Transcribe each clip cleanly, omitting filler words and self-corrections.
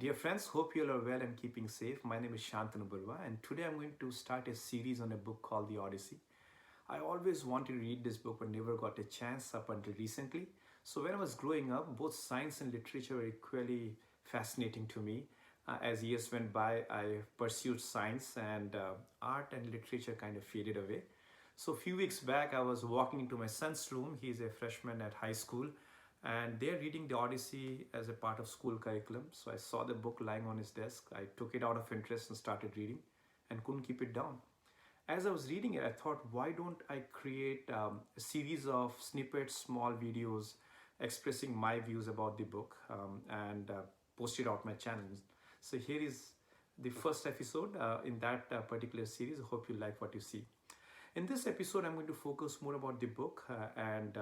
Dear friends, hope you all are well and keeping safe. My name is Shantanu Burwa, and today I'm going to start a series on a book called The Odyssey. I always wanted to read this book but never got a chance up until recently. So when I was growing up, both science and literature were equally fascinating to me. As years went by, I pursued science and art and literature kind of faded away. So a few weeks back, I was walking into my son's room. He's a freshman at high school, and they're reading the Odyssey as a part of school curriculum. So I saw the book lying on his desk. I took it out of interest and started reading and couldn't keep it down. As I was reading it, I thought, why don't I create a series of snippets, small videos expressing my views about the book and post it out my channel. So here is the first episode in that particular series. I hope you like what you see. In this episode, I'm going to focus more about the book and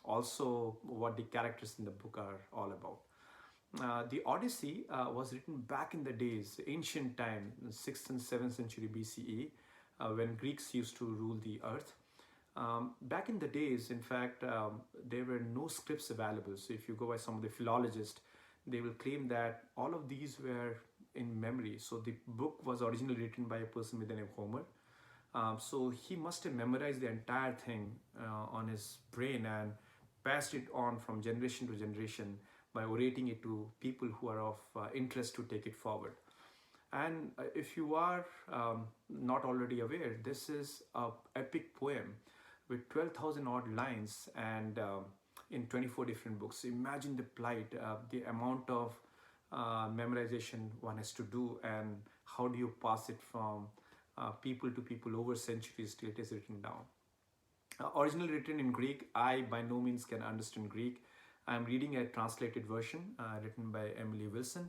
also what the characters in the book are all about. The Odyssey was written back in the days, ancient time, 6th and 7th century BCE, when Greeks used to rule the earth. Back in the days, in fact, there were no scripts available. So if you go by some of the philologists, they will claim that all of these were in memory. So the book was originally written by a person with the name Homer. So he must have memorized the entire thing on his brain and passed it on from generation to generation by orating it to people who are of interest to take it forward. And if you are not already aware, this is an epic poem with 12,000 odd lines and in 24 different books. Imagine the plight, the amount of memorization one has to do, and how do you pass it from people to people over centuries till it is written down. Originally written in Greek, I by no means can understand Greek. I'm reading a translated version written by Emily Wilson.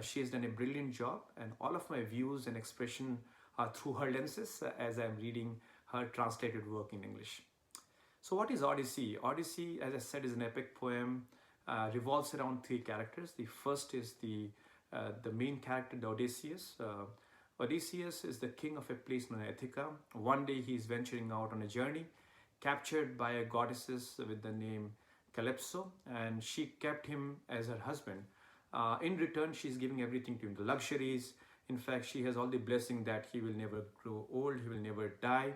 She has done a brilliant job, and all of my views and expression are through her lenses as I'm reading her translated work in English. So what is Odyssey? Odyssey, as I said, is an epic poem, revolves around three characters. The first is the main character, the Odysseus. Odysseus is the king of a place known as Ithaca. One day he is venturing out on a journey, captured by a goddess with the name Calypso, and she kept him as her husband. In return, she's giving everything to him, the luxuries. In fact, she has all the blessing that he will never grow old, he will never die.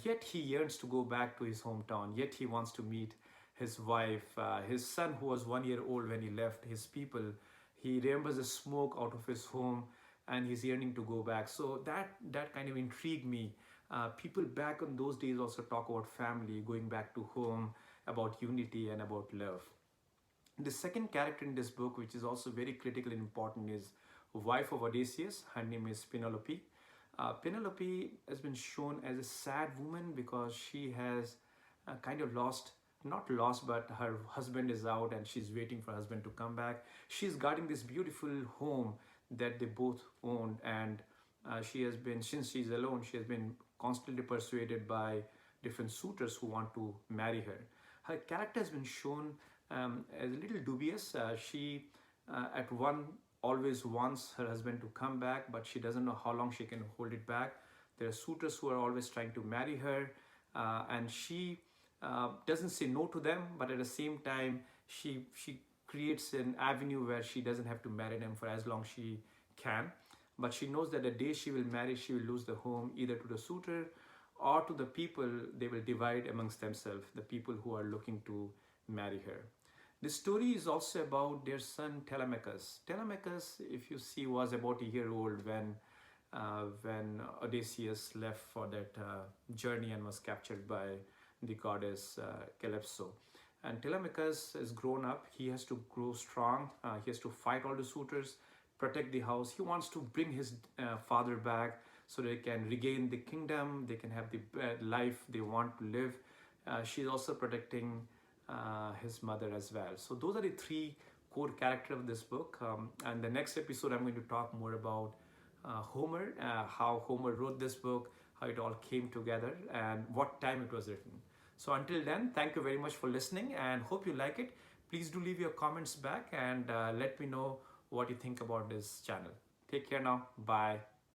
Yet he yearns to go back to his hometown, yet he wants to meet his wife, his son who was 1 year old when he left his people. He remembers the smoke out of his home and he's yearning to go back. So that kind of intrigued me. People back in those days also talk about family, going back to home, about unity and about love. The second character in this book, which is also very critical and important, is wife of Odysseus. Her name is Penelope. Penelope has been shown as a sad woman because she has kind of not lost, but her husband is out and she's waiting for her husband to come back. She's guarding this beautiful home that they both owned, and she has been, since she's alone, she has been constantly persuaded by different suitors who want to marry her. Her character has been shown as a little dubious. She at one always wants her husband to come back, but she doesn't know how long she can hold it back. There are suitors who are always trying to marry her, and she doesn't say no to them, but at the same time she creates an avenue where she doesn't have to marry them for as long she can. But she knows that the day she will marry, she will lose the home either to the suitor or to the people. They will divide amongst themselves, the people who are looking to marry her. The story is also about their son Telemachus. Telemachus, if you see, was about 1 year old when Odysseus left for that journey and was captured by the goddess Calypso. And Telemachus has grown up. He has to grow strong. He has to fight all the suitors, protect the house. He wants to bring his father back so they can regain the kingdom. They can have the life they want to live. She's also protecting his mother as well. So those are the three core characters of this book. And the next episode, I'm going to talk more about Homer, how Homer wrote this book, how it all came together, and what time it was written. So until then, thank you very much for listening and hope you like it. Please do leave your comments back and let me know what you think about this channel. Take care now. Bye.